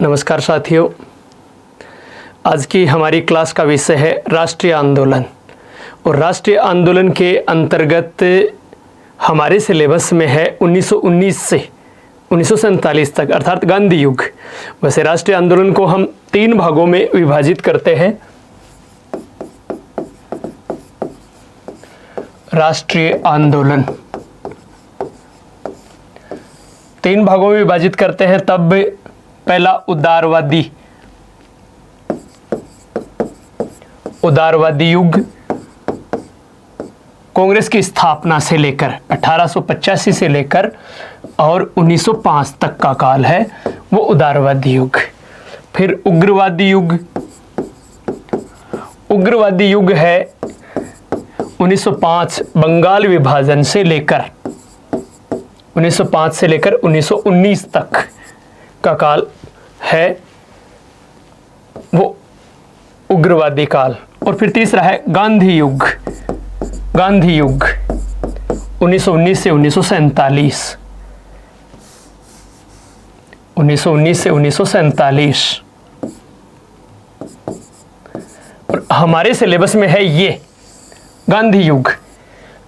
नमस्कार साथियों, आज की हमारी क्लास का विषय है राष्ट्रीय आंदोलन। और राष्ट्रीय आंदोलन के अंतर्गत हमारे सिलेबस में है 1919 से 1947 तक, अर्थात गांधी युग। वैसे राष्ट्रीय आंदोलन को हम 3 भागों में विभाजित करते हैं। राष्ट्रीय आंदोलन 3 भागों में विभाजित करते हैं। तब पहला उदारवादी युग, कांग्रेस की स्थापना से लेकर 1885 से लेकर और 1905 तक का काल है, वो उदारवादी युग। फिर उग्रवादी युग है 1905 बंगाल विभाजन से लेकर 1905 से लेकर 1919 तक का काल है, वो उग्रवादी काल। और फिर तीसरा है गांधी युग 1919 से 1947 1919 से 1947। और हमारे सिलेबस में है ये गांधी युग।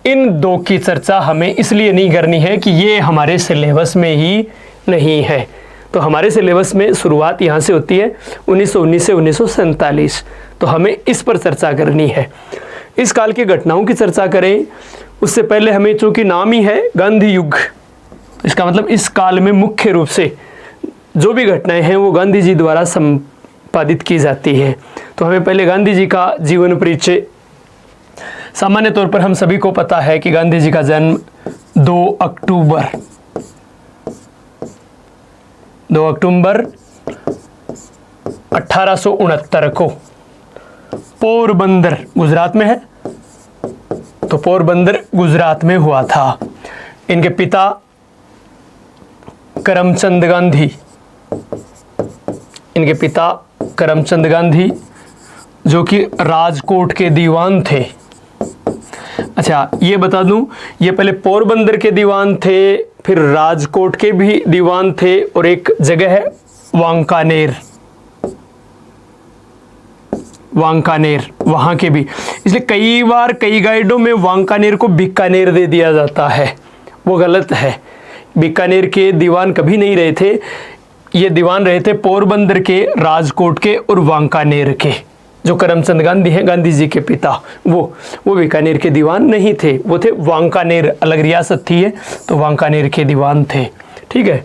इन 2 की चर्चा हमें इसलिए नहीं करनी है कि ये हमारे सिलेबस में ही नहीं है। तो हमारे सिलेबस में शुरुआत यहाँ से होती है 1919 से 1947, तो हमें इस पर चर्चा करनी है। इस काल की घटनाओं की चर्चा करें उससे पहले हमें, चूंकि नाम ही है गांधी युग, इसका मतलब इस काल में मुख्य रूप से जो भी घटनाएं हैं वो गांधी जी द्वारा संपादित की जाती है। तो हमें पहले गांधी जी का जीवन परिचय। सामान्य तौर पर हम सभी को पता है कि गांधी जी का जन्म 2 अक्टूबर 1869 को पोरबंदर गुजरात में है, तो पोरबंदर गुजरात में हुआ था। इनके पिता करमचंद गांधी जो कि राजकोट के दीवान थे। अच्छा, ये बता दूं, ये पहले पोरबंदर के दीवान थे, फिर राजकोट के भी दीवान थे, और एक जगह है वांकानेर, वहाँ के भी। इसलिए कई बार कई गाइडों में वांकानेर को बीकानेर दे दिया जाता है, वो गलत है। बीकानेर के दीवान कभी नहीं रहे थे, ये दीवान रहे थे पोरबंदर के, राजकोट के और वांकानेर के। जो करमचंद गांधी हैं, गांधी जी के पिता, वो बीकानेर के दीवान नहीं थे, वो थे वांकानेर, अलग रियासत थी ये, तो वांकानेर के दीवान थे। ठीक है,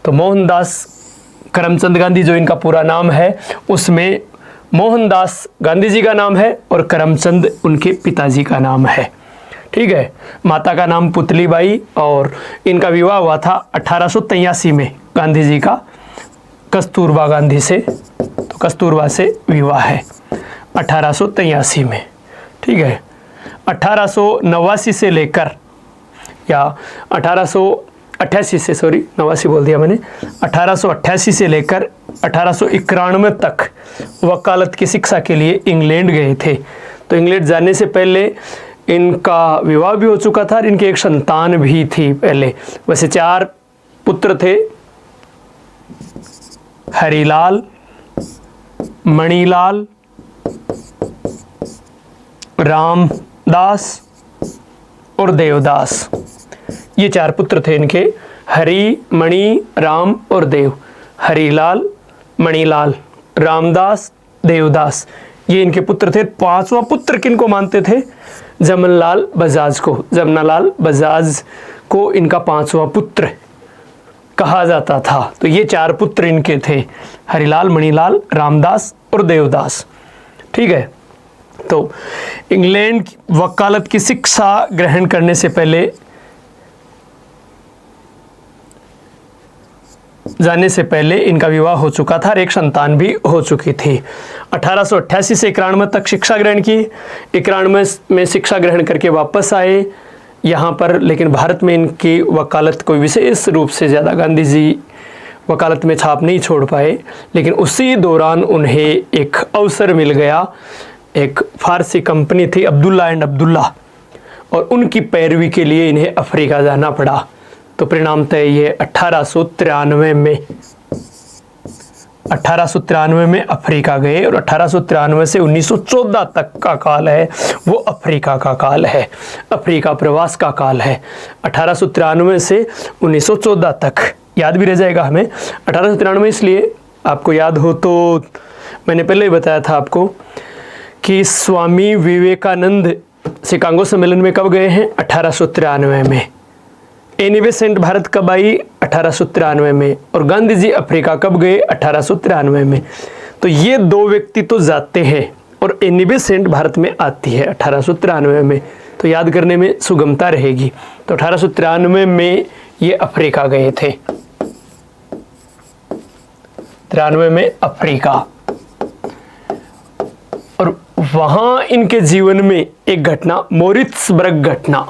तो मोहनदास करमचंद गांधी जो इनका पूरा नाम है, उसमें मोहनदास गांधी जी का नाम है और करमचंद उनके पिताजी का नाम है। ठीक है, माता का नाम पुतलीबाई, और इनका विवाह हुआ था 1883 में गांधी जी का कस्तूरबा गांधी से, तो कस्तूरबा से विवाह है 1883 में। ठीक है, 1889 से लेकर, या 1888 से, सॉरी 89 बोल दिया मैंने, 1888 से लेकर 1891 तक वकालत की शिक्षा के लिए इंग्लैंड गए थे। तो इंग्लैंड जाने से पहले इनका विवाह भी हो चुका था और इनकी एक संतान भी थी पहले। वैसे 4 पुत्र थे, हरिलाल, मणिलाल, रामदास और देवदास। ये 4 पुत्र थे इनके, हरि, मणि, राम और देव। हरिलाल, मणिलाल, रामदास, देवदास, ये इनके पुत्र थे। 5वां पुत्र किनको मानते थे? जमनालाल बजाज को इनका 5वां पुत्र कहा जाता था। तो ये 4 पुत्र इनके थे, हरिलाल, मणिलाल, रामदास और देवदास। ठीक है, तो इंग्लैंड वकालत की शिक्षा ग्रहण करने से पहले, जाने से पहले इनका विवाह हो चुका था और एक संतान भी हो चुकी थी। 1888 से 91 तक शिक्षा ग्रहण की। 91 में शिक्षा ग्रहण करके वापस आए यहाँ पर, लेकिन भारत में इनकी वकालत कोई विशेष रूप से ज़्यादा गांधी जी वकालत में छाप नहीं छोड़ पाए। लेकिन उसी दौरान उन्हें एक अवसर मिल गया, एक फारसी कंपनी थी अब्दुल्ला एंड अब्दुल्ला, और उनकी पैरवी के लिए इन्हें अफ्रीका जाना पड़ा। तो परिणामतः ये 1893 में 1893 में अफ्रीका गए और 1893 से 1914 तक का काल है वो अफ्रीका का काल है, अफ्रीका प्रवास का काल है। 1893 से 1914 तक याद भी रह जाएगा हमें। 1893 इसलिए आपको याद हो तो मैंने पहले ही बताया था आपको कि स्वामी विवेकानंद शिकागो सम्मेलन में कब गए हैं? 1893 में। एनी बेसेंट भारत कब आई? 1893 में। और गांधी जी अफ्रीका कब गए? 1893 में। तो ये दो व्यक्ति तो जाते हैं और एनी बेसेंट भारत में आती है 1893 में, तो याद करने में सुगमता रहेगी। तो 1893 में ये अफ्रीका गए थे, 93 में अफ्रीका। और वहां इनके जीवन में एक घटना, मोरित्सबर्ग घटना,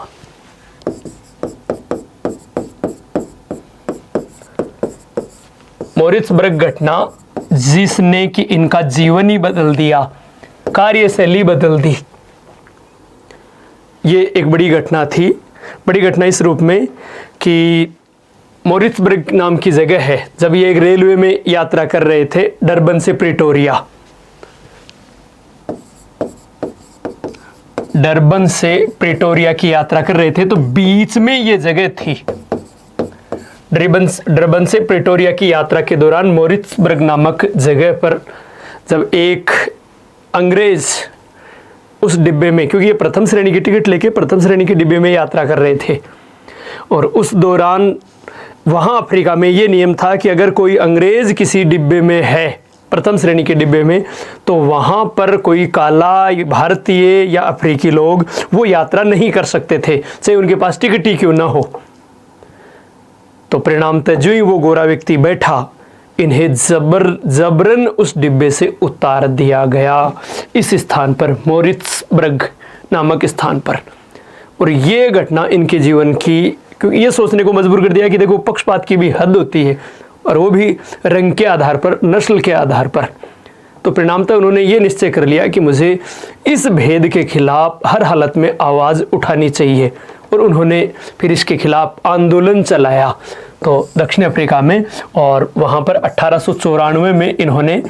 मोरित्सबर्ग घटना जिसने कि इनका जीवन ही बदल दिया, कार्यशैली बदल दी। ये एक बड़ी घटना थी। बड़ी घटना इस रूप में कि मोरित्सबर्ग नाम की जगह है, जब ये एक रेलवे में यात्रा कर रहे थे डरबन से प्रिटोरिया, डरबन से प्रिटोरिया की यात्रा कर रहे थे, तो बीच में ये जगह थी। डरबन से प्रिटोरिया की यात्रा के दौरान मोरित्सबर्ग नामक जगह पर जब एक अंग्रेज उस डिब्बे में, क्योंकि ये प्रथम श्रेणी की टिकट लेके प्रथम श्रेणी के डिब्बे में यात्रा कर रहे थे, और उस दौरान वहाँ अफ्रीका में ये नियम था कि अगर कोई अंग्रेज किसी डिब्बे में है, प्रथम श्रेणी के डिब्बे में, तो वहाँ पर कोई काला भारतीय या अफ्रीकी लोग वो यात्रा नहीं कर सकते थे, चाहे उनके पास टिकट ही क्यों ना हो। तो परिणामतः जो ही वो गोरा व्यक्ति बैठा, इन्हें जबरन उस डिब्बे से उतार दिया गया इस स्थान पर, मोरित्सबर्ग नामक स्थान पर। और ये घटना इनके जीवन की, क्योंकि ये सोचने को मजबूर कर दिया कि देखो पक्षपात की भी हद होती है, और वो भी रंग के आधार पर, नस्ल के आधार पर। तो परिणामतः उन्होंने ये निश्चय कर लिया कि मुझे इस भेद के खिलाफ हर हालत में आवाज़ उठानी चाहिए, और उन्होंने फिर इसके खिलाफ आंदोलन चलाया तो दक्षिण अफ्रीका में। और वहाँ पर 1894 में इन्होंने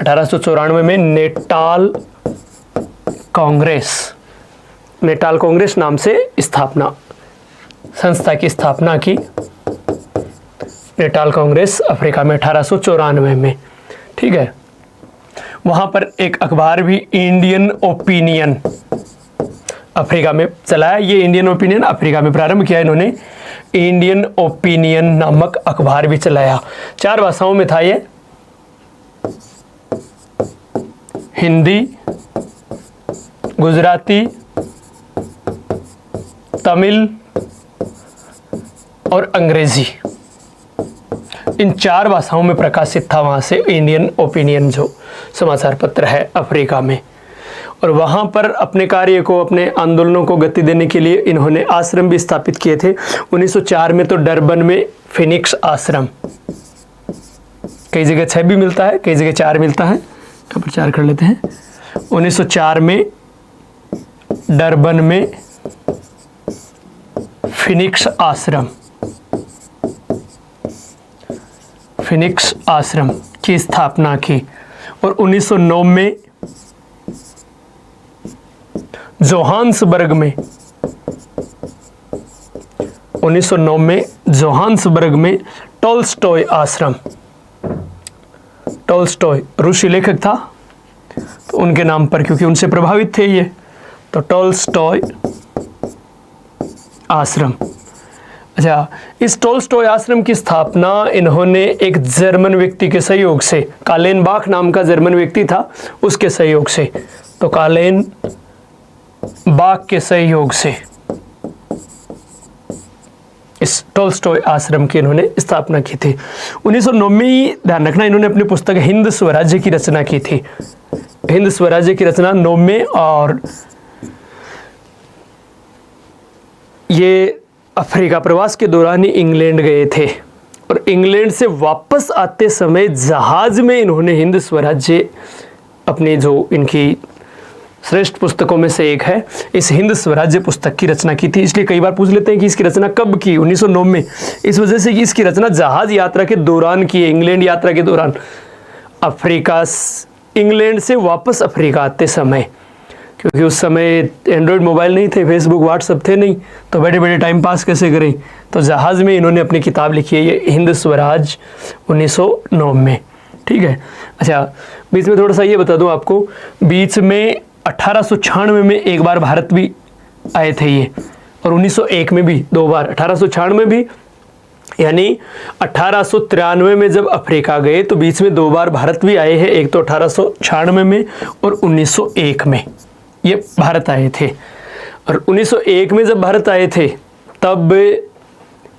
1894 में नेटाल कांग्रेस नाम से संस्था की स्थापना की। नेटाल कांग्रेस अफ्रीका में 1894 में, ठीक है। वहाँ पर एक अखबार भी इंडियन ओपिनियन अफ्रीका में चलाया। ये इंडियन ओपिनियन अफ्रीका में प्रारंभ किया इन्होंने। इंडियन ओपिनियन नामक अखबार भी चलाया। 4 भाषाओं में था ये, हिंदी, गुजराती, तमिल और अंग्रेजी। इन 4 भाषाओं में प्रकाशित था वहाँ से इंडियन ओपिनियन जो समाचार पत्र है अफ्रीका में। और वहाँ पर अपने कार्य को, अपने आंदोलनों को गति देने के लिए इन्होंने आश्रम भी स्थापित किए थे। 1904 में तो डरबन में फिनिक्स आश्रम, कई जगह 6 भी मिलता है, कई जगह 4 मिलता है, यहाँ पर 4 कर लेते हैं। 1904 में डरबन में फिनिक्स आश्रम की स्थापना की। और 1909 में जोहान्सबर्ग में टॉल्स्टॉय आश्रम, टॉल्स्टॉय रूसी लेखक था तो उनके नाम पर, क्योंकि उनसे प्रभावित थे ये, तो टॉल्स्टॉय आश्रम। अच्छा, इस टॉल्स्टॉय आश्रम की स्थापना इन्होंने एक जर्मन व्यक्ति के सहयोग से, कालेनबाख नाम का जर्मन व्यक्ति था, उसके सहयोग से, तो कालेनबाख के सहयोग से इस टॉल्स्टॉय आश्रम की इन्होंने स्थापना की थी। 1909 में, ध्यान रखना, इन्होंने अपनी पुस्तक हिंद स्वराज्य की रचना की थी। हिंद स्वराज्य की रचना 9 में, और ये अफ्रीका प्रवास के दौरान ही इंग्लैंड गए थे, और इंग्लैंड से वापस आते समय जहाज में इन्होंने हिंद स्वराज्य, अपनी जो इनकी श्रेष्ठ पुस्तकों में से एक है, इस हिंद स्वराज्य पुस्तक की रचना की थी। इसलिए कई बार पूछ लेते हैं कि इसकी रचना कब की, 1909 में, इस वजह से कि इसकी रचना जहाज यात्रा के दौरान की है, इंग्लैंड यात्रा के दौरान। अफ्रीका, इंग्लैंड से वापस अफ्रीका आते समय, क्योंकि उस समय एंड्रॉयड मोबाइल नहीं थे, फेसबुक व्हाट्सअप थे नहीं, तो बैठे बैठे टाइम पास कैसे करें, तो जहाज़ में इन्होंने अपनी किताब लिखी है, ये हिंद स्वराज 1909 में। ठीक है। अच्छा, बीच में थोड़ा सा ये बता दूं आपको, बीच में 1896 में एक बार भारत भी आए थे ये, और 1901 में भी 2 बार, 1896 में भी, यानी 1893 में जब अफ्रीका गए तो बीच में 2 बार भारत भी आए हैं, एक तो 1896 में और 1901 में ये भारत आए थे। और 1901 में जब भारत आए थे तब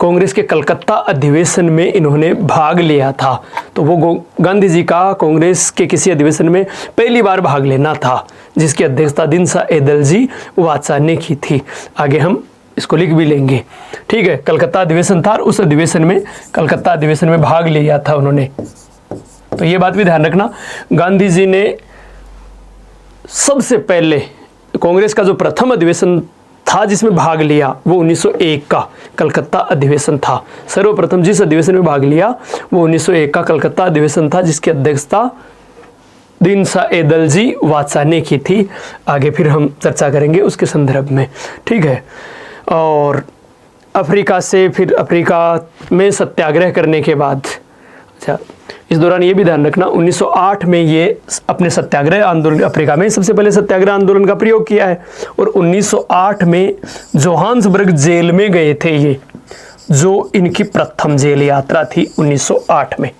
कांग्रेस के कलकत्ता अधिवेशन में इन्होंने भाग लिया था, तो वो गांधी जी का कांग्रेस के किसी अधिवेशन में पहली बार भाग लेना था, जिसकी अध्यक्षता दिनसा एदलजी वात्सा ने की थी। आगे हम इसको लिख भी लेंगे। ठीक है, कलकत्ता अधिवेशन था और उस अधिवेशन में, कलकत्ता अधिवेशन में भाग लिया था उन्होंने, तो ये बात भी ध्यान रखना। गांधी जी ने सबसे पहले कांग्रेस का जो प्रथम अधिवेशन था जिसमें भाग लिया वो 1901 का कलकत्ता अधिवेशन था। सर्वप्रथम जिस अधिवेशन में भाग लिया वो 1901 का कलकत्ता अधिवेशन था, जिसकी अध्यक्षता दिनसा एदलजी वात्सा ने की थी। आगे फिर हम चर्चा करेंगे उसके संदर्भ में। ठीक है। और अफ्रीका से फिर अफ्रीका में सत्याग्रह करने के बाद, अच्छा इस दौरान ये भी ध्यान रखना, 1908 में ये अपने सत्याग्रह आंदोलन, अफ्रीका में सबसे पहले सत्याग्रह आंदोलन का प्रयोग किया है, और 1908 में जोहान्सबर्ग जेल में गए थे ये, जो इनकी प्रथम जेल यात्रा थी 1908 में।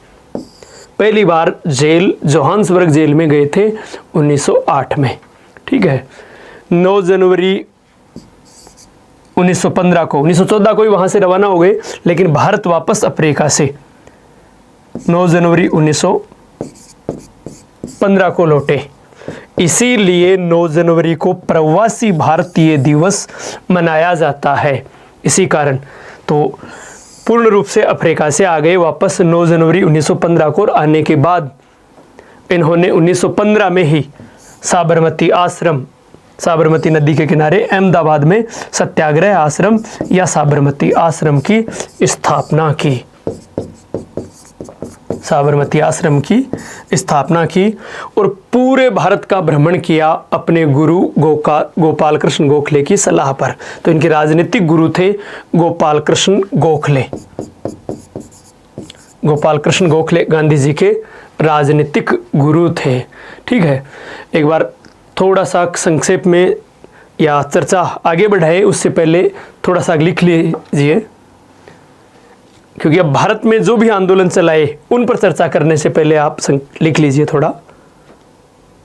पहली बार जेल जोहान्सबर्ग जेल में गए थे 1908 में। ठीक है। 9 जनवरी 1915 को, 1914 को ही वहां से रवाना हो गए, लेकिन भारत वापस अफ्रीका से 9 जनवरी 1915 को लौटे। इसीलिए 9 जनवरी को प्रवासी भारतीय दिवस मनाया जाता है, इसी कारण। तो पूर्ण रूप से अफ्रीका से आ गए वापस 9 जनवरी 1915 को, और आने के बाद इन्होंने 1915 में ही साबरमती आश्रम, साबरमती नदी के किनारे अहमदाबाद में सत्याग्रह आश्रम या साबरमती आश्रम की स्थापना की, साबरमती आश्रम की स्थापना की, और पूरे भारत का भ्रमण किया अपने गुरु गोपाल कृष्ण गोखले की सलाह पर। तो इनके राजनीतिक गुरु थे गोपाल कृष्ण गोखले। गोपाल कृष्ण गोखले गांधी जी के राजनीतिक गुरु थे। ठीक है। एक बार थोड़ा सा संक्षेप में या चर्चा आगे बढ़ाए उससे पहले थोड़ा सा लिख लीजिए, क्योंकि अब भारत में जो भी आंदोलन चलाए उन पर चर्चा करने से पहले आप लिख लीजिए थोड़ा।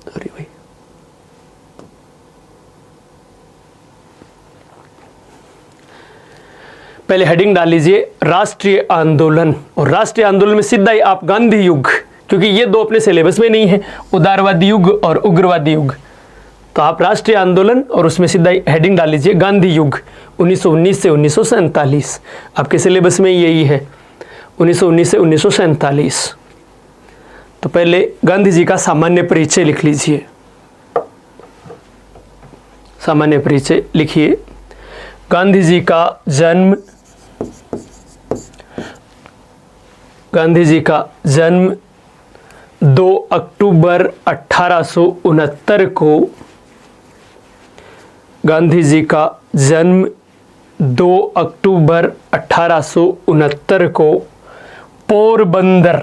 सॉरी भाई, पहले हेडिंग डाल लीजिए राष्ट्रीय आंदोलन, और राष्ट्रीय आंदोलन में सीधा ही आप गांधी युग, क्योंकि ये 2 अपने सिलेबस में नहीं है, उदारवादी युग और उग्रवादी युग, तो आप राष्ट्रीय आंदोलन और उसमें सीधा हेडिंग डाल लीजिए गांधी युग 1919 से 1947। आपके सिलेबस में यही है 1919 से 1947। तो पहले गांधी जी का सामान्य परिचय लिख लीजिए। सामान्य परिचय लिखिए। गांधी जी का जन्म, गांधी जी का जन्म 2 अक्टूबर 1869 को, गांधी जी का जन्म 2 अक्टूबर 1869 को पोरबंदर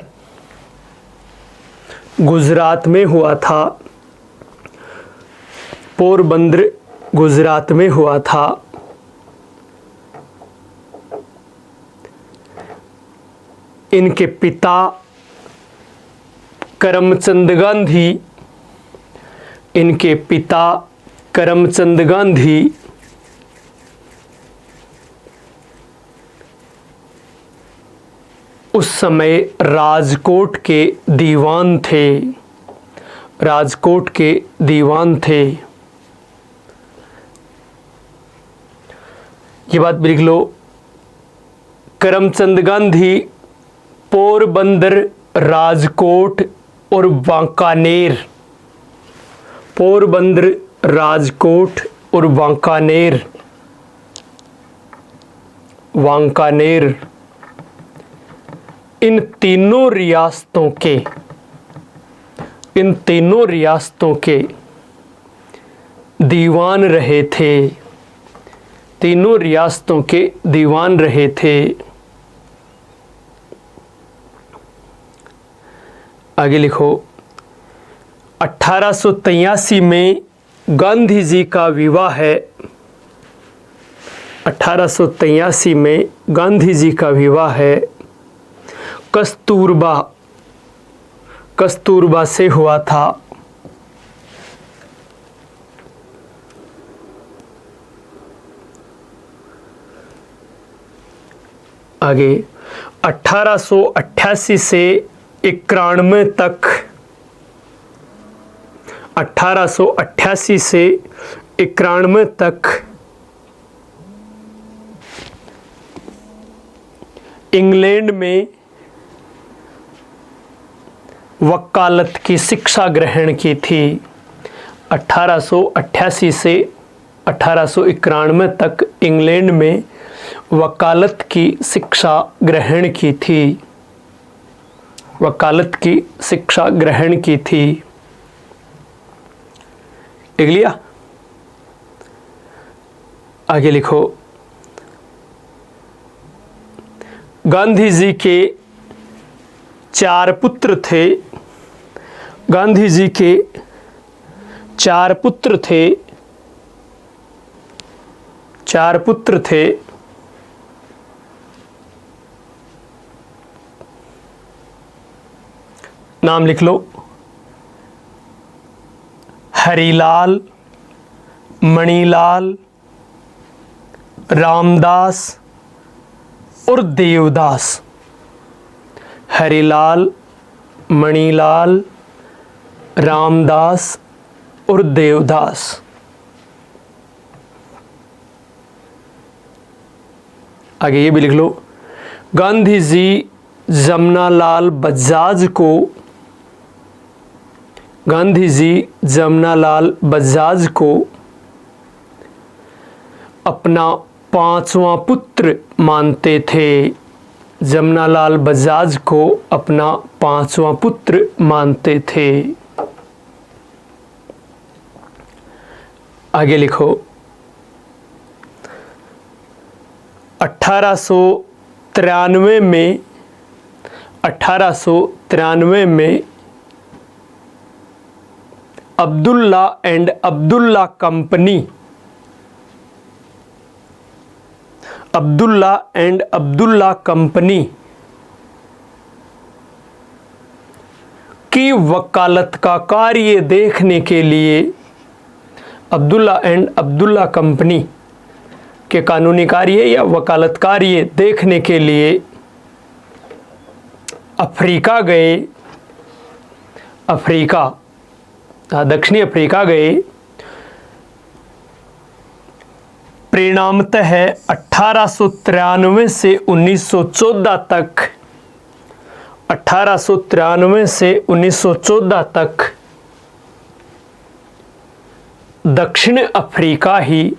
गुजरात में हुआ था। पोरबंदर गुजरात में हुआ था। इनके पिता करमचंद गांधी, इनके पिता करमचंद गांधी उस समय राजकोट के दीवान थे। राजकोट के दीवान थे। ये बात भी लिख लो। करमचंद गांधी पोरबंदर, राजकोट और वांकानेर, पोरबंदर, राजकोट और वांकानेर, वांकानेर इन तीनों रियासतों के, इन तीनों रियासतों के दीवान रहे थे, तीनों रियासतों के दीवान रहे थे। आगे लिखो, 1883 में गांधी जी का विवाह है। 1883 में गांधी जी का विवाह है कस्तूरबा से हुआ था। आगे 1888 से 91 तक, 1888 से 91 तक इंग्लैंड में वकालत की शिक्षा ग्रहण की थी। 1888 से 1891 तक इंग्लैंड में वकालत की शिक्षा ग्रहण की थी, वकालत की शिक्षा ग्रहण की थी। लिख लिया? आगे लिखो, गांधी जी के 4 पुत्र थे। गांधी जी के 4 पुत्र थे, 4 पुत्र थे। नाम लिख लो, हरिलाल, मणिलाल, रामदास और देवदास। हरिलाल, मणिलाल, रामदास और देवदास। आगे ये भी लिख लो, गांधी जी जमनालाल बजाज को, गांधी जी जमनालाल बजाज को अपना 5वां पुत्र मानते थे। जमनालाल बजाज को अपना 5वां पुत्र मानते थे। आगे लिखो, 1893 में, 1893 में Abdullah and Abdullah company, Abdullah and Abdullah company की वकालत का कार्य देखने के लिए, अब्दुल्ला एंड अब्दुल्ला कंपनी के कानूनी कार्य या वकालत कार्य देखने के लिए अफ्रीका गए, अफ्रीका, दक्षिणी अफ्रीका गए। परिणामतः 1893 से 1914 तक, 1893 से 1914 तक दक्षिण अफ्रीका ही,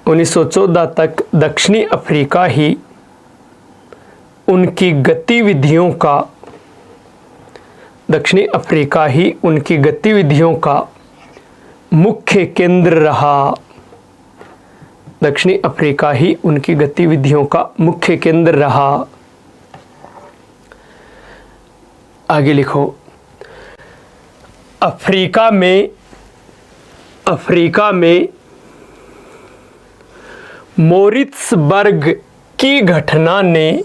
1914 तक दक्षिणी अफ्रीका ही उनकी गतिविधियों का, दक्षिणी अफ्रीका ही उनकी गतिविधियों का मुख्य केंद्र रहा। दक्षिणी अफ्रीका ही उनकी गतिविधियों का मुख्य केंद्र रहा। आगे लिखो, अफ्रीका में, अफ्रीका में मोरित्सबर्ग की घटना ने,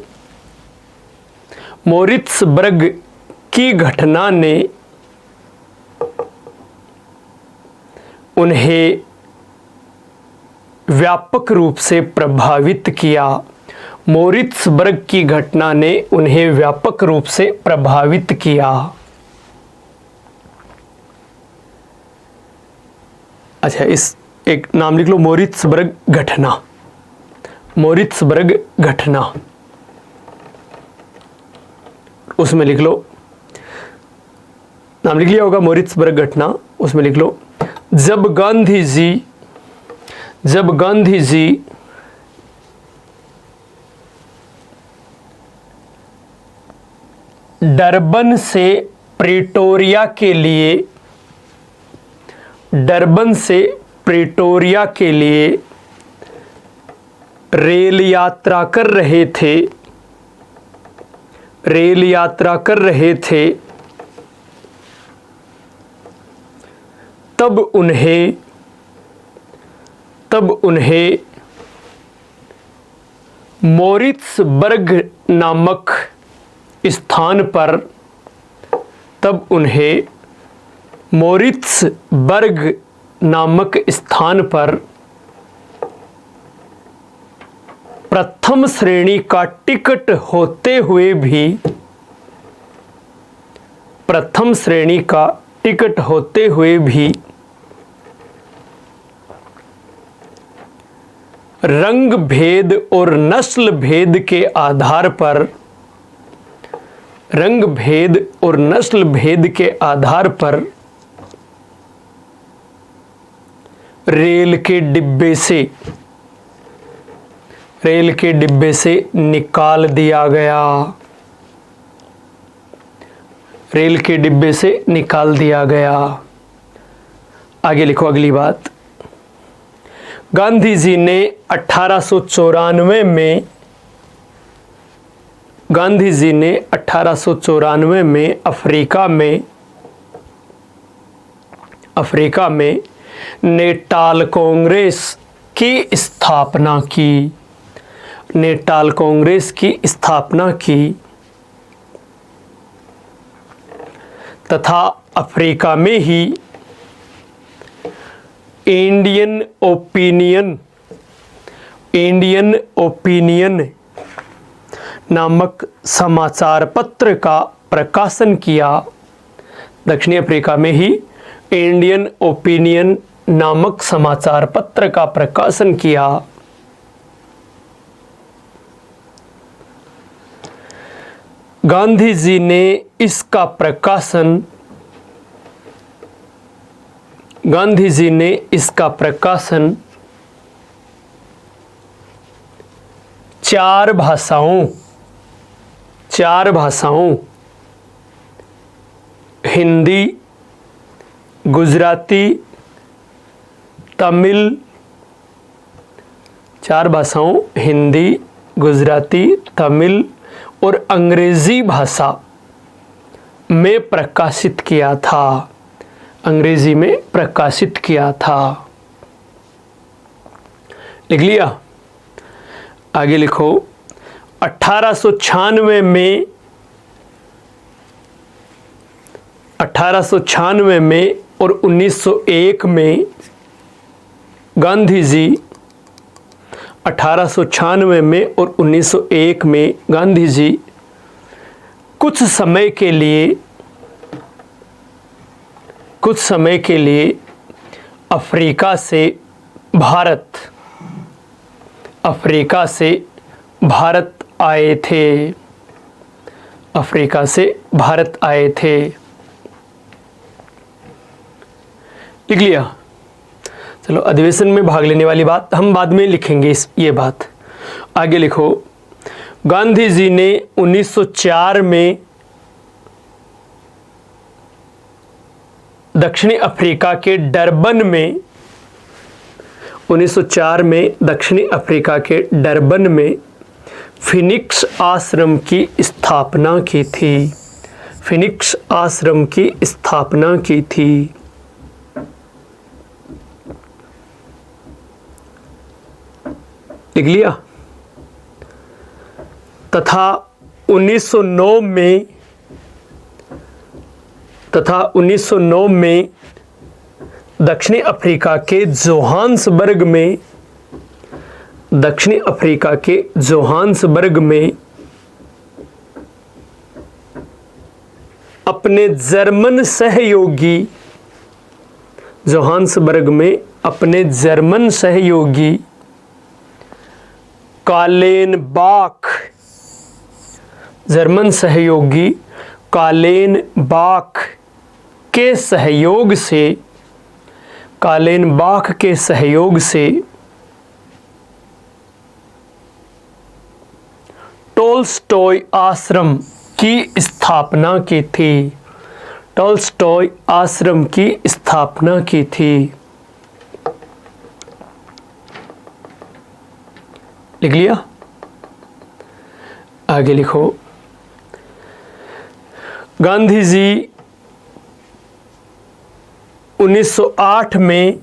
मोरित्सबर्ग की घटना ने उन्हें व्यापक रूप से प्रभावित किया। मोरित्सबर्ग की घटना ने उन्हें व्यापक रूप से प्रभावित किया। अच्छा, इस एक नाम लिख लो, मोरित्सबर्ग घटना, मोरित्सबर्ग घटना, उसमें लिख लो, नाम लिख लिया होगा मोरित्सबर्ग घटना, उसमें लिख लो, जब गांधी जी डरबन से प्रिटोरिया के लिए, डरबन से प्रिटोरिया के लिए रेल यात्रा कर रहे थे, रेल यात्रा कर रहे थे, तब उन्हें मोरित्सबर्ग नामक स्थान पर, तब उन्हें मोरित्सबर्ग नामक स्थान पर प्रथम श्रेणी का टिकट होते हुए भी, प्रथम श्रेणी का टिकट होते हुए भी रंग भेद और नस्ल भेद के आधार पर, रंग भेद और नस्ल भेद के आधार पर रेल के डिब्बे से निकाल दिया गया, रेल के डिब्बे से निकाल दिया गया। आगे लिखो अगली बात। गांधी जी ने 1894 में, गांधी जी ने 1894 में अफ्रीका में नेटाल कांग्रेस की स्थापना की, नेटाल कांग्रेस की स्थापना की तथा अफ्रीका में ही इंडियन ओपिनियन नामक समाचार पत्र का प्रकाशन किया। दक्षिणी अफ्रीका में ही इंडियन ओपिनियन नामक समाचार पत्र का प्रकाशन किया। गांधी जी ने इसका प्रकाशन, गांधी जी ने इसका प्रकाशन चार भाषाओं हिंदी, गुजराती, तमिल, चार भाषाओं हिंदी, गुजराती, तमिल और अंग्रेजी भाषा में प्रकाशित किया था, अंग्रेजी में प्रकाशित किया था। लिख लिया? आगे लिखो। 1896 में और 1901 में गांधी जी, 1896 में और 1901 में गांधी जी कुछ समय के लिए अफ्रीका से भारत आए थे, अफ्रीका से भारत आए थे। लिख लिया? चलो, अधिवेशन में भाग लेने वाली बात हम बाद में लिखेंगे, ये बात आगे लिखो। गांधी जी ने 1904 में दक्षिणी अफ्रीका के डरबन में, 1904 में दक्षिणी अफ्रीका के डरबन में फिनिक्स आश्रम की स्थापना की थी, फिनिक्स आश्रम की स्थापना की थी। लिख लिया? तथा 1909 में दक्षिणी अफ्रीका के जोहान्सबर्ग में, दक्षिणी अफ्रीका के जोहान्सबर्ग में अपने जर्मन सहयोगी, जोहान्सबर्ग में अपने जर्मन सहयोगी कालेनबाख, जर्मन सहयोगी कालेनबाख के सहयोग से, कालेनबाख के सहयोग से टोल्स्टॉय आश्रम की स्थापना की थी। टॉल्स्टॉय आश्रम की स्थापना की थी। लिख लिया? आगे लिखो। गांधी जी 1908 में,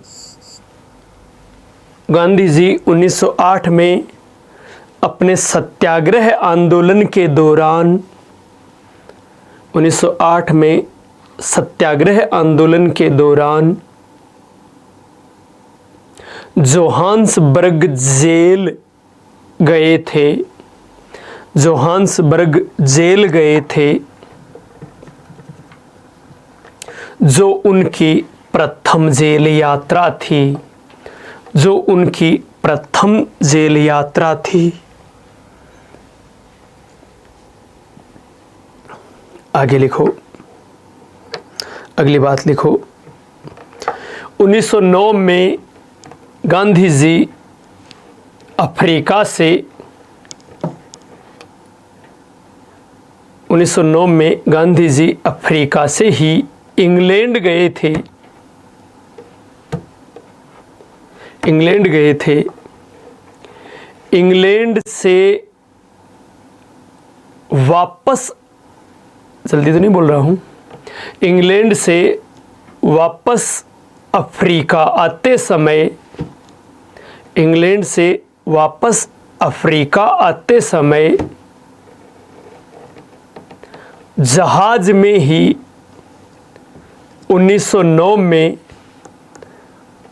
गांधी जी 1908 में अपने सत्याग्रह आंदोलन के दौरान, 1908 में सत्याग्रह आंदोलन के दौरान जोहान्सबर्ग जेल गए थे। जोहान्सबर्ग जेल गए थे, जो उनकी प्रथम जेल यात्रा थी, जो उनकी प्रथम जेल यात्रा थी। आगे लिखो, अगली बात लिखो। 1909 में गांधी जी अफ्रीका से, 1909 में गांधी जी अफ्रीका से ही इंग्लैंड गए थे। इंग्लैंड गए थे। इंग्लैंड से वापस, जल्दी तो नहीं बोल रहा हूं, इंग्लैंड से वापस अफ्रीका आते समय, इंग्लैंड से वापस अफ्रीका आते समय जहाज में ही 1909 में,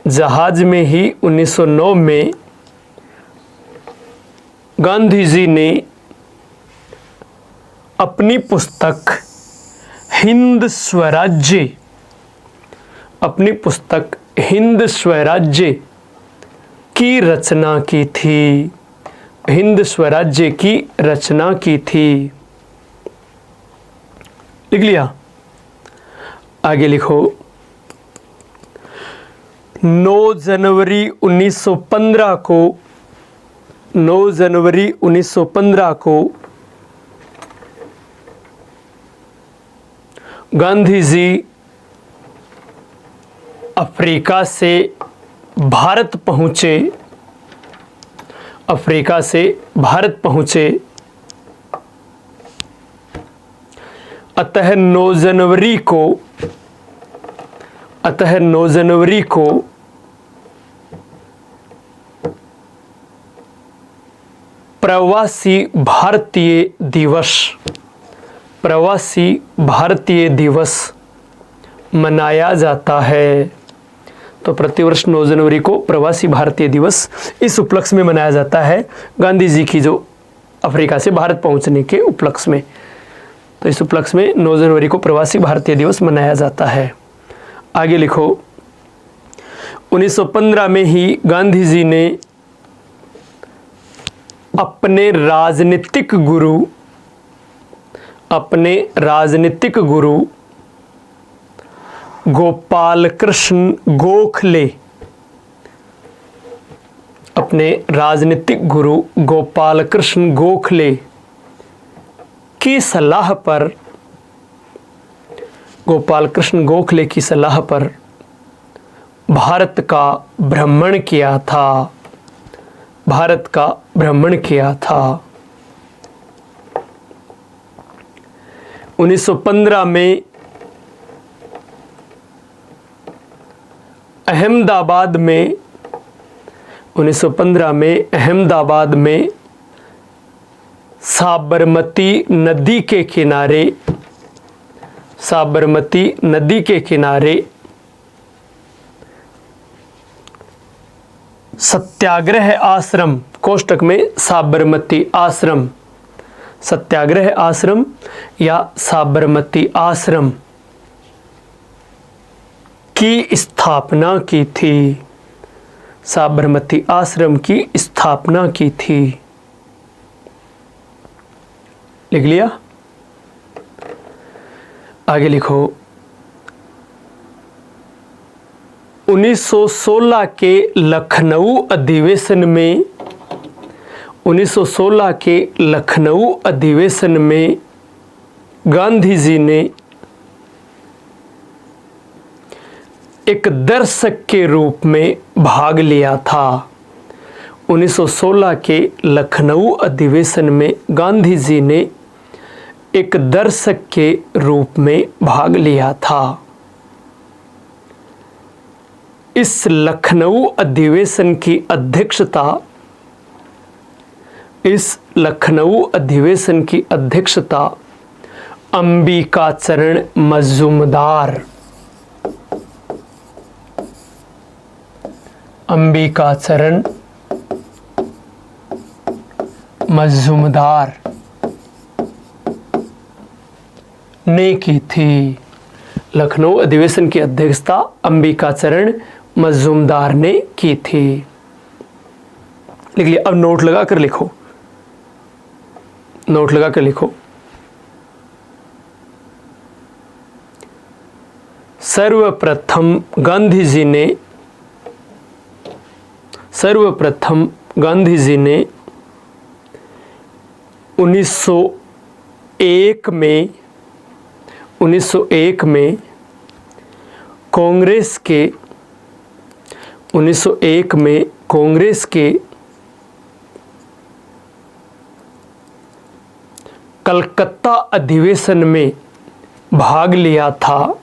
जहाज में ही 1909 में गांधी जी ने अपनी पुस्तक हिंद स्वराज्य, अपनी पुस्तक हिंद स्वराज्य की रचना की थी। हिंद स्वराज्य की रचना की थी। लिख लिया? आगे लिखो। 9 जनवरी 1915 को, 9 जनवरी 1915 को गांधी जी अफ्रीका से भारत पहुंचे। अफ्रीका से भारत पहुंचे। अतः 9 जनवरी को, अतः 9 जनवरी को प्रवासी भारतीय दिवस, प्रवासी भारतीय दिवस मनाया जाता है। तो प्रतिवर्ष 9 जनवरी को प्रवासी भारतीय दिवस इस उपलक्ष्य में मनाया जाता है, गांधी जी की जो अफ्रीका से भारत पहुंचने के उपलक्ष्य में। तो इस उपलक्ष्य में 9 जनवरी को प्रवासी भारतीय दिवस मनाया जाता है। आगे लिखो। 1915 में ही गांधी जी ने अपने राजनीतिक गुरु, अपने राजनीतिक गुरु गोपाल कृष्ण गोखले, अपने राजनीतिक गुरु गोपाल कृष्ण गोखले की सलाह पर, गोपाल कृष्ण गोखले की सलाह पर भारत का भ्रमण किया था। भारत का भ्रमण किया था। 1915 में अहमदाबाद में, 1915 में अहमदाबाद में साबरमती नदी के किनारे, साबरमती नदी के किनारे सत्याग्रह आश्रम, कोष्टक में साबरमती आश्रम, सत्याग्रह आश्रम या साबरमती आश्रम की स्थापना की थी। साबरमती आश्रम की स्थापना की थी। लिख लिया? आगे लिखो। 1916 के लखनऊ अधिवेशन में, 1916 के लखनऊ अधिवेशन में गांधी जी ने एक दर्शक के रूप में भाग लिया था। 1916 के लखनऊ अधिवेशन में गांधी जी ने एक दर्शक के रूप में भाग लिया था। इस लखनऊ अधिवेशन की अध्यक्षता अंबिकाचरण मजूमदार ने की थी। लखनऊ अधिवेशन की अध्यक्षता अंबिकाचरण मजूमदार ने की थी। लिख लिया। अब नोट लगा कर लिखो। सर्वप्रथम गांधी जी ने 1901 में कांग्रेस के कलकत्ता अधिवेशन में भाग लिया था।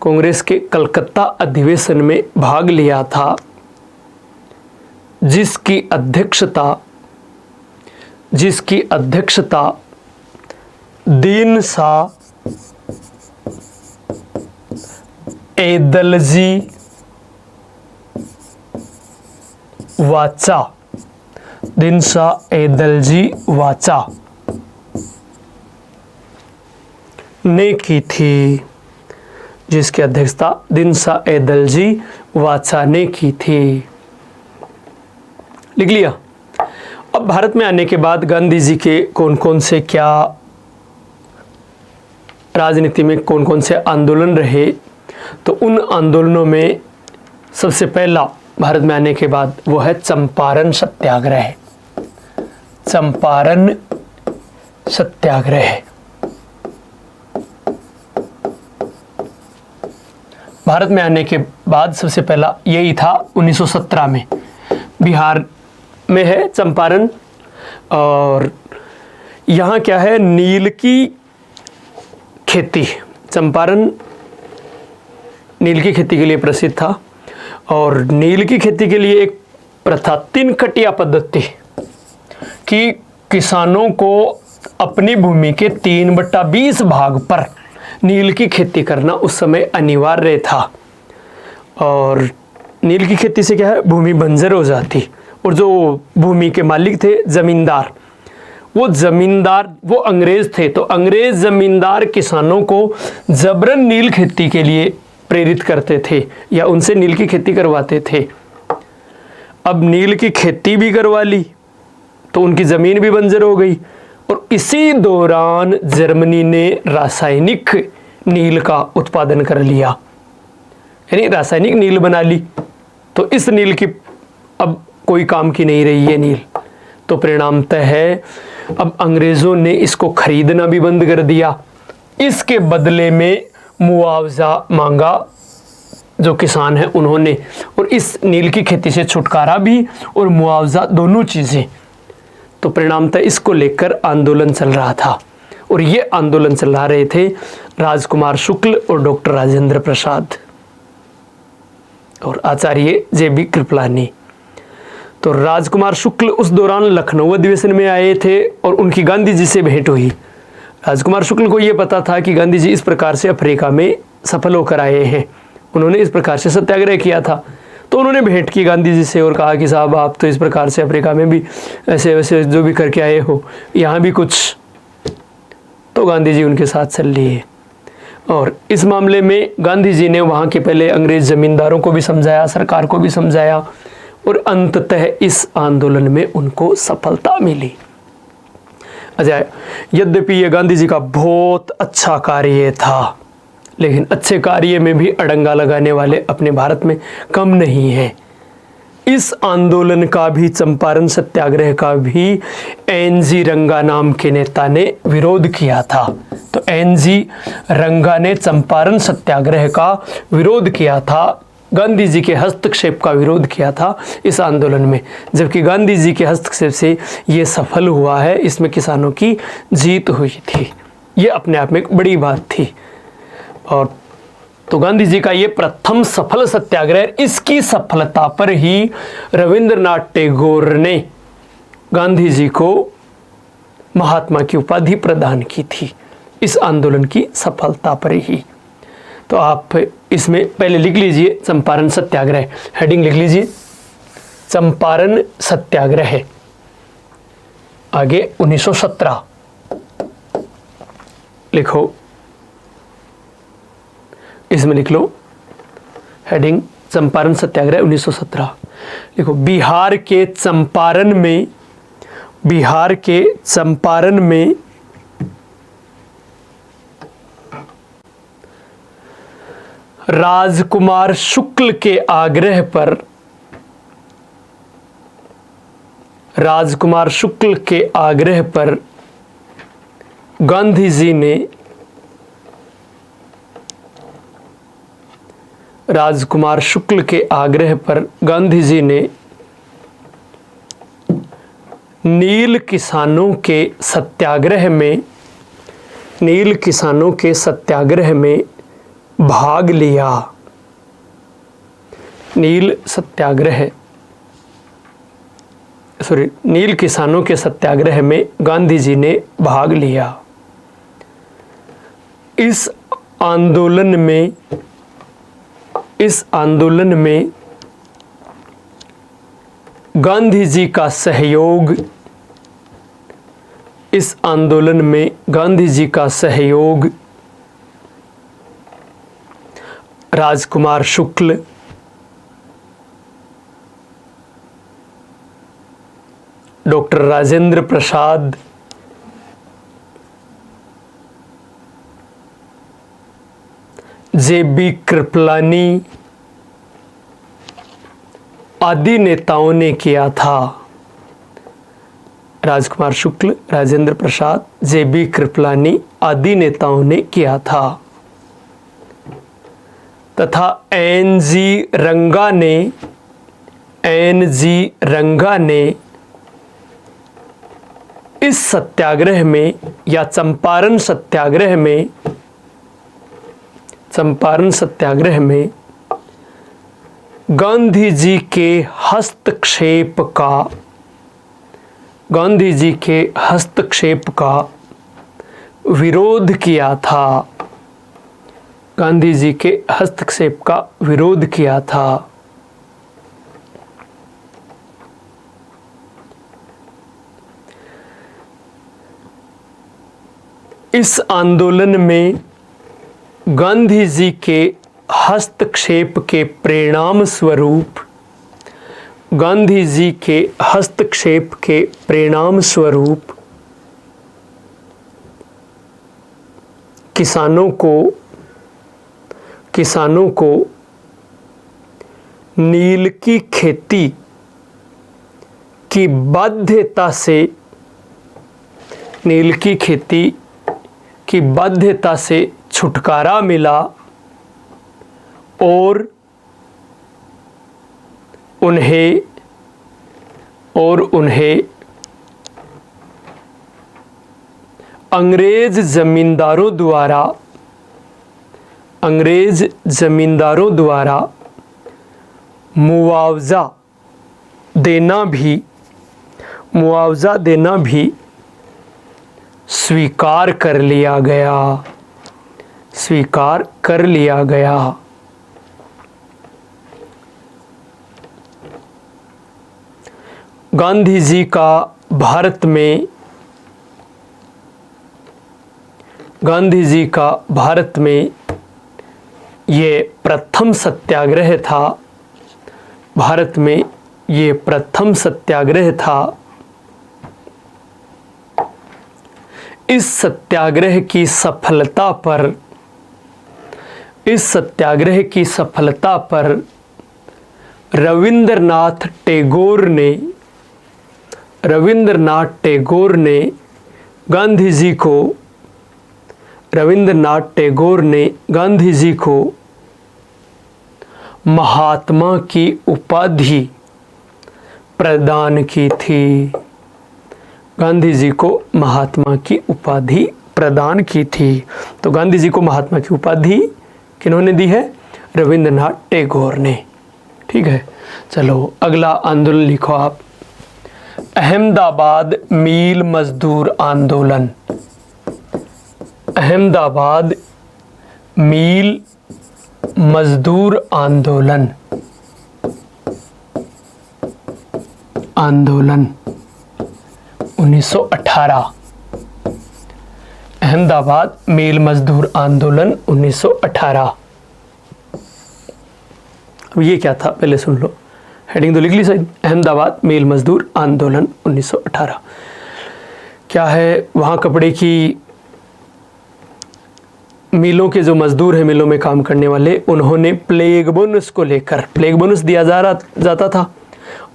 कांग्रेस के कलकत्ता अधिवेशन में भाग लिया था, जिसकी अध्यक्षता दीन शाह एदलजी वाचा ने की थी। जिसकी अध्यक्षता दीन शाह एदलजी वाचा ने की थी। लिख लिया। अब भारत में आने के बाद गांधी जी के राजनीति में कौन कौन से आंदोलन रहे, तो उन आंदोलनों में सबसे पहला भारत में आने के बाद वो है चंपारण सत्याग्रह। भारत में आने के बाद सबसे पहला यही था 1917 में। बिहार में है चंपारण, और यहाँ क्या है, नील की खेती। चंपारण नील की खेती के लिए प्रसिद्ध था, और नील की खेती के लिए एक प्रथा 3 कटिया पद्धति कि किसानों को अपनी भूमि के 3/20 भाग पर नील की खेती करना उस समय अनिवार्य था। और नील की खेती से क्या है, भूमि बंजर हो जाती, और जो भूमि के मालिक थे जमींदार, वो अंग्रेज थे, तो अंग्रेज जमींदार किसानों को जबरन नील खेती के लिए प्रेरित करते थे या उनसे नील की खेती करवाते थे। अब नील की खेती भी करवा ली तो उनकी ज़मीन भी बंजर हो गई, और इसी दौरान जर्मनी ने रासायनिक नील का उत्पादन कर लिया, यानी रासायनिक नील बना ली। तो इस नील की अब कोई काम की नहीं रही है नील, तो परिणामतः है अब अंग्रेज़ों ने इसको खरीदना भी बंद कर दिया। इसके बदले में मुआवजा मांगा जो किसान हैं उन्होंने, और इस नील की खेती से छुटकारा भी और मुआवजा, दोनों चीज़ें। तो परिणामतः इसको लेकर आंदोलन चल रहा था, और ये आंदोलन चला रहे थे राजकुमार शुक्ल और डॉक्टर राजेंद्र प्रसाद और आचार्य JB कृपलानी। तो राजकुमार शुक्ल उस दौरान लखनऊ अधिवेशन में आए थे और उनकी गांधी जी से भेंट हुई। राजकुमार शुक्ल को ये पता था कि गांधी जी इस प्रकार से अफ्रीका में सफल होकर आए हैं, उन्होंने इस प्रकार से सत्याग्रह किया था। तो उन्होंने भेंट की गांधी जी से और कहा कि साहब आप तो इस प्रकार से अफ्रीका में भी ऐसे वैसे जो भी करके आए हो, यहाँ भी कुछ। तो गांधी जी उनके साथ चल लिए, और इस मामले में गांधी जी ने वहाँ के पहले अंग्रेज ज़मींदारों को भी समझाया, सरकार को भी समझाया, और अंततः इस आंदोलन में उनको सफलता मिली। अच्छा, यद्यपि ये गांधी जी का बहुत अच्छा कार्य था, लेकिन अच्छे कार्य में भी अड़ंगा लगाने वाले अपने भारत में कम नहीं हैं। इस आंदोलन का भी, चंपारण सत्याग्रह का भी NG रंगा नाम के नेता ने विरोध किया था। तो एन.जी. रंगा ने चंपारण सत्याग्रह का विरोध किया था, गांधी जी के हस्तक्षेप का विरोध किया था इस आंदोलन में, जबकि गांधी जी के हस्तक्षेप से ये सफल हुआ है, इसमें किसानों की जीत हुई थी। ये अपने आप में एक बड़ी बात थी। और तो गांधी जी का ये प्रथम सफल सत्याग्रह, इसकी सफलता पर ही रविंद्रनाथ टैगोर ने गांधी जी को महात्मा की उपाधि प्रदान की थी, इस आंदोलन की सफलता पर ही। तो आप इसमें पहले लिख लीजिए चंपारण सत्याग्रह, हेडिंग लिख लीजिए चंपारण सत्याग्रह, आगे 1917 लिखो, इसमें लिख लो हेडिंग चंपारण सत्याग्रह 1917 लिखो। बिहार के चंपारण में राजकुमार शुक्ल के आग्रह पर गांधी जी ने राजकुमार शुक्ल के आग्रह पर गांधी जी ने नील किसानों के सत्याग्रह में भाग लिया। नील किसानों के सत्याग्रह में गांधी जी ने भाग लिया। इस आंदोलन में गांधी जी का सहयोग राजकुमार शुक्ल, डॉक्टर राजेंद्र प्रसाद, जे.बी. कृपलानी आदि नेताओं ने किया था। राजकुमार शुक्ल, राजेंद्र प्रसाद, जे.बी. कृपलानी आदि नेताओं ने किया था तथा एन.जी. रंगा ने इस सत्याग्रह में या चंपारण सत्याग्रह में गांधी जी के हस्तक्षेप का विरोध किया था। गांधी जी के हस्तक्षेप का विरोध किया था। इस आंदोलन में गांधी जी के हस्तक्षेप के परिणाम स्वरूप किसानों को नील की खेती की बाध्यता से छुटकारा मिला और उन्हें अंग्रेज जमींदारों द्वारा मुआवजा देना भी स्वीकार कर लिया गया। गांधी जी का भारत में ये प्रथम सत्याग्रह था। इस सत्याग्रह की सफलता पर रविंद्रनाथ टैगोर ने गांधी जी को रविंद्रनाथ टैगोर ने गांधी जी को महात्मा की उपाधि प्रदान की थी। गांधी जी को महात्मा की उपाधि प्रदान की थी। तो गांधी जी को महात्मा की उपाधि किन्होंने दी है? रविंद्रनाथ टैगोर ने। ठीक है, चलो अगला आंदोलन लिखो आप। अहमदाबाद मील मजदूर आंदोलन। अहमदाबाद मील मजदूर आंदोलन। आंदोलन 1918। अहमदाबाद मील मजदूर आंदोलन 1918। अब ये क्या था पहले सुन लो, हेडिंग तो लिख ली सही। अहमदाबाद मील मजदूर आंदोलन 1918 क्या है? वहाँ कपड़े की मिलों के जो मजदूर हैं, मिलों में काम करने वाले, उन्होंने प्लेग बोनस को लेकर, प्लेग बोनस दिया जाता था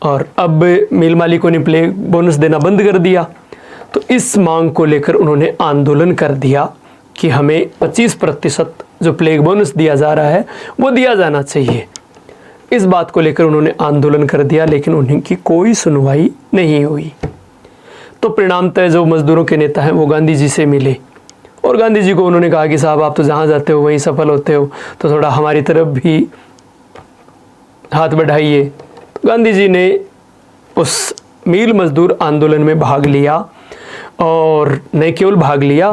और अब मिल मालिकों ने प्लेग बोनस देना बंद कर दिया। तो इस मांग को लेकर उन्होंने आंदोलन कर दिया कि हमें 25% जो प्लेग बोनस दिया जा रहा है वो दिया जाना चाहिए। इस बात को लेकर उन्होंने आंदोलन कर दिया, लेकिन उनकी कोई सुनवाई नहीं हुई। तो परिणामतः जो मजदूरों के नेता हैं वो गांधी जी से मिले और गांधी जी को उन्होंने कहा कि साहब आप तो जहाँ जाते हो वहीं सफल होते हो, तो थोड़ा हमारी तरफ भी हाथ बढ़ाइए। तो गांधी जी ने उस मील मजदूर आंदोलन में भाग लिया और न केवल भाग लिया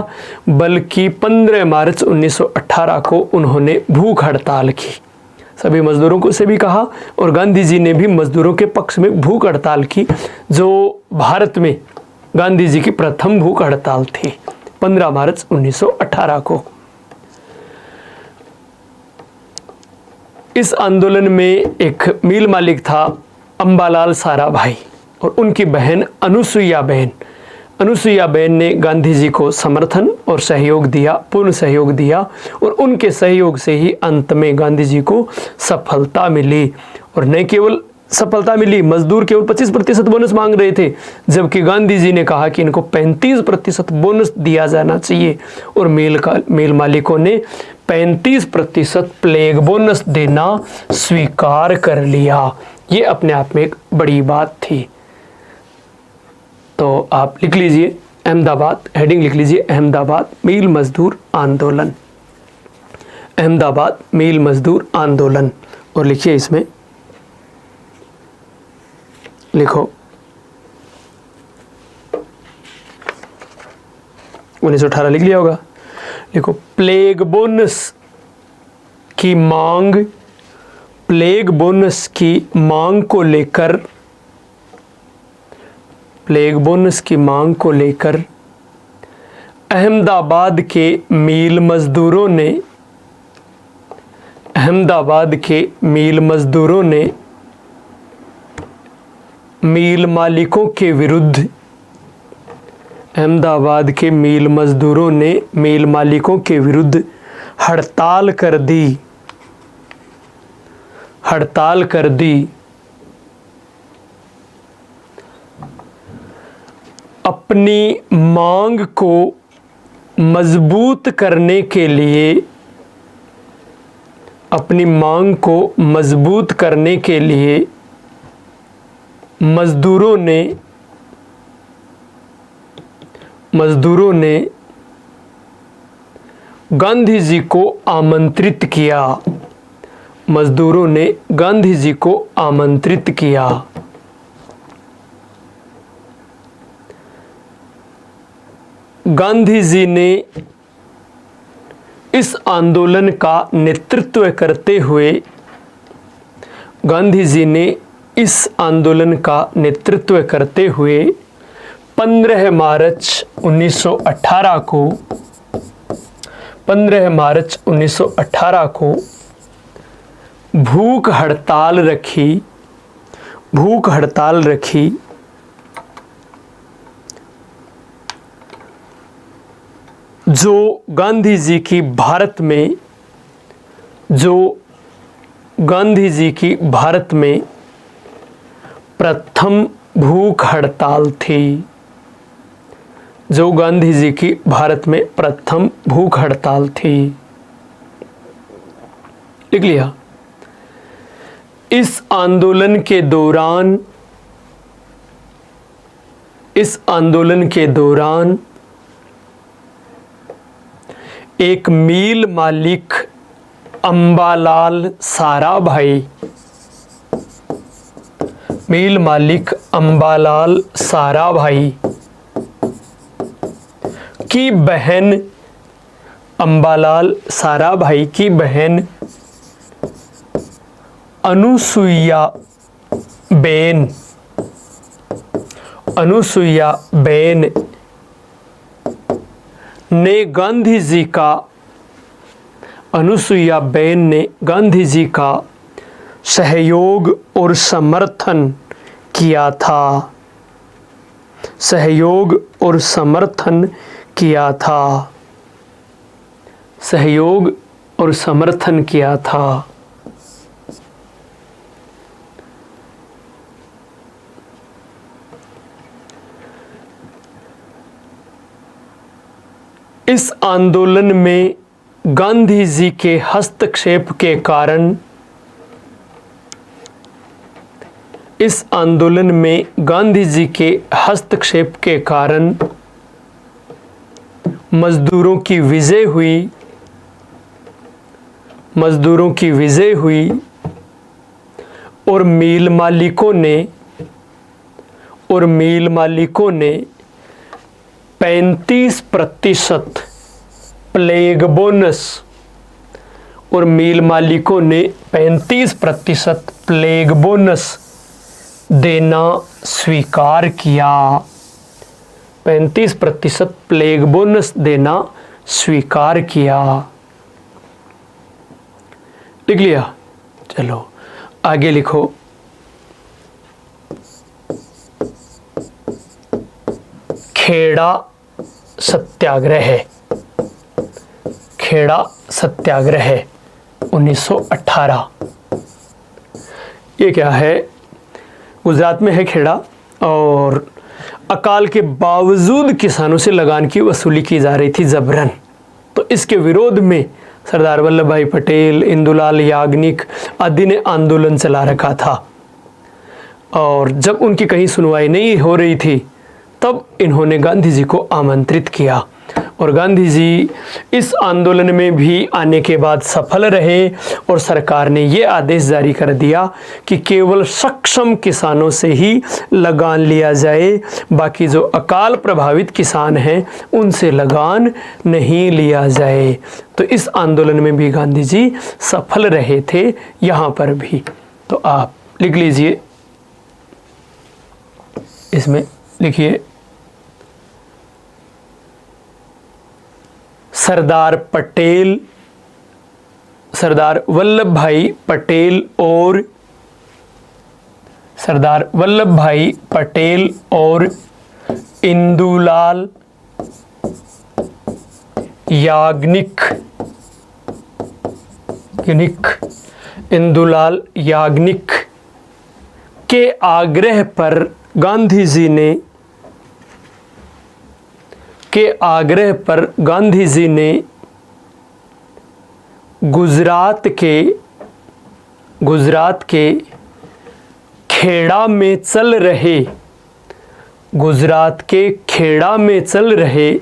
बल्कि 15 मार्च 1918 को उन्होंने भूख हड़ताल की। सभी मजदूरों को से भी कहा और गांधी जी ने भी मजदूरों के पक्ष में भूख हड़ताल की, जो भारत में गांधी जी की प्रथम भूख हड़ताल थी 15 मार्च 1918 को। इस आंदोलन में एक मिल मालिक था अंबालाल साराभाई और उनकी बहन अनुसुईया बहन ने गांधी जी को समर्थन और सहयोग दिया, पूर्ण सहयोग दिया और उनके सहयोग से ही अंत में गांधी जी को सफलता मिली। और न केवल सफलता मिली, मजदूर केवल 25% बोनस मांग रहे थे, जबकि गांधी जी ने कहा कि इनको 35% बोनस दिया जाना चाहिए और मिल मालिकों ने 35% प्लेग बोनस देना स्वीकार कर लिया। ये अपने आप में एक बड़ी बात थी। तो आप लिख लीजिए अहमदाबाद, हेडिंग लिख लीजिए अहमदाबाद मील मजदूर आंदोलन। अहमदाबाद मील मजदूर आंदोलन और लिखिए इसमें, लिखो 1918 लिख लिया होगा। लिखो प्लेग बोनस की मांग, प्लेग बोनस की मांग को लेकर, प्लेग बोनस की मांग को लेकर अहमदाबाद के मील मजदूरों ने, अहमदाबाद के मील मजदूरों ने मील मालिकों के विरुद्ध, अहमदाबाद के मील मजदूरों ने मील मालिकों के विरुद्ध हड़ताल कर दी, हड़ताल कर दी। अपनी मांग को मजबूत करने के लिए, अपनी मांग को मजबूत करने के लिए मजदूरों ने गांधी जी को आमंत्रित किया, मजदूरों ने गांधी जी को आमंत्रित किया। गांधी जी ने इस आंदोलन का नेतृत्व करते हुए, गांधी जी ने इस आंदोलन का नेतृत्व करते हुए 15 मार्च 1918 को, 15 मार्च 1918 को भूख हड़ताल रखी, भूख हड़ताल रखी। जो गांधी जी की भारत में, जो गांधी जी की भारत में प्रथम भूख हड़ताल थी, जो गांधी जी की भारत में प्रथम भूख हड़ताल थी। लिख लिया। इस आंदोलन के दौरान एक मिल मालिक अंबालाल साराभाई की बहन, अंबालाल साराभाई की बहन अनुसुईया बेन ने गांधी जी का सहयोग और समर्थन किया था। इस आंदोलन में गांधी जी के हस्तक्षेप के कारण मजदूरों की विजय हुई और मिल मालिकों ने 35% प्लेग बोनस देना स्वीकार किया। 35% प्लेग बोनस देना स्वीकार किया। लिख लिया। चलो आगे लिखो। खेड़ा सत्याग्रह 1918। ये क्या है? गुजरात में है खेड़ा, और अकाल के बावजूद किसानों से लगान की वसूली की जा रही थी जबरन। तो इसके विरोध में सरदार वल्लभ भाई पटेल, इंदुलाल याग्निक आदि ने आंदोलन चला रखा था। और जब उनकी कहीं सुनवाई नहीं हो रही थी, तब इन्होंने गांधी जी को आमंत्रित किया, और गांधी जी इस आंदोलन में भी आने के बाद सफल रहे, और सरकार ने ये आदेश जारी कर दिया कि केवल सक्षम किसानों से ही लगान लिया जाए, बाकी जो अकाल प्रभावित किसान हैं उनसे लगान नहीं लिया जाए। तो इस आंदोलन में भी गांधी जी सफल रहे थे, यहाँ पर भी। तो आप लिख लीजिए, इसमें लिखिए सरदार वल्लभ भाई पटेल और इंदुलाल याग्निक के आग्रह पर गांधी जी ने गुजरात के खेड़ा में चल रहे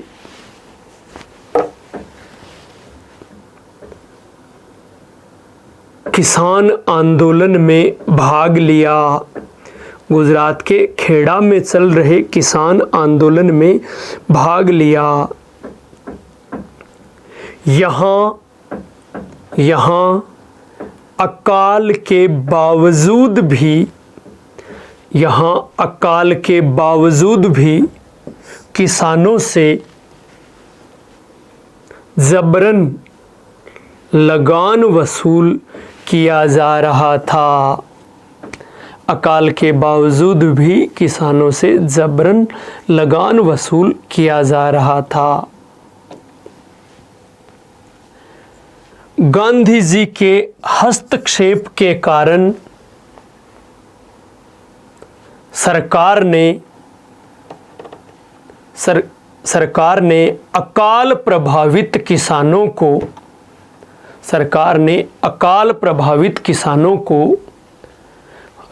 किसान आंदोलन में भाग लिया। गुजरात के खेड़ा में चल रहे किसान आंदोलन में भाग लिया। यहाँ अकाल के बावजूद भी किसानों से जबरन लगान वसूल किया जा रहा था। अकाल के बावजूद भी किसानों से जबरन लगान वसूल किया जा रहा था। गांधी जी के हस्तक्षेप के कारण सरकार ने अकाल प्रभावित किसानों को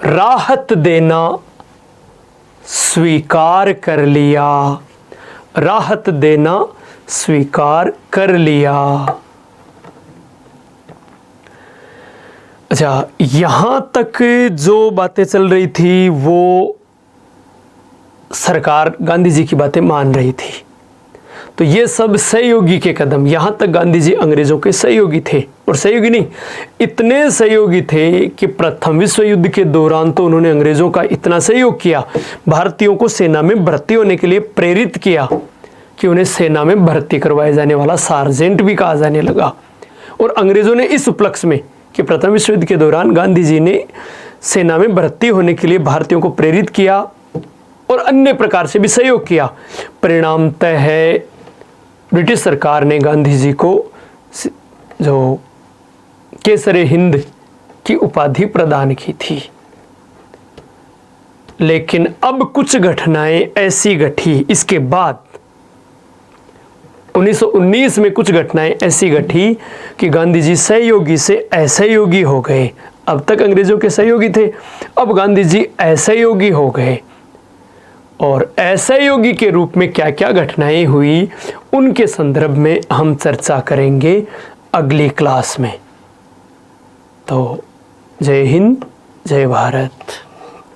राहत देना स्वीकार कर लिया। अच्छा, यहां तक जो बातें चल रही थी वो सरकार गांधी जी की बातें मान रही थी। तो ये सब सहयोगी के कदम, यहाँ तक गांधी जी अंग्रेज़ों के सहयोगी थे, और सहयोगी नहीं, इतने सहयोगी थे कि प्रथम विश्व युद्ध के दौरान तो उन्होंने अंग्रेज़ों का इतना सहयोग किया, भारतीयों को सेना में भर्ती होने के लिए प्रेरित किया कि उन्हें सेना में भर्ती करवाए जाने वाला सार्जेंट भी कहा जाने लगा। और अंग्रेज़ों ने इस उपलक्ष्य में कि प्रथम विश्व युद्ध के दौरान गांधी जी ने सेना में भर्ती होने के लिए भारतीयों को प्रेरित किया और अन्य प्रकार से भी सहयोग किया। परिणामतः है ब्रिटिश सरकार ने गांधी जी को जो केसरे हिंद की उपाधि प्रदान की थी। लेकिन अब कुछ घटनाएं ऐसी घटी, इसके बाद 1919 में कुछ घटनाएं ऐसी घटी कि गांधी जी सहयोगी से असहयोगी हो गए। अब तक अंग्रेजों के सहयोगी थे, अब गांधी जी असहयोगी हो गए। और असहयोगी के रूप में क्या क्या घटनाएं हुई उनके संदर्भ में हम चर्चा करेंगे अगली क्लास में। तो जय हिंद, जय भारत।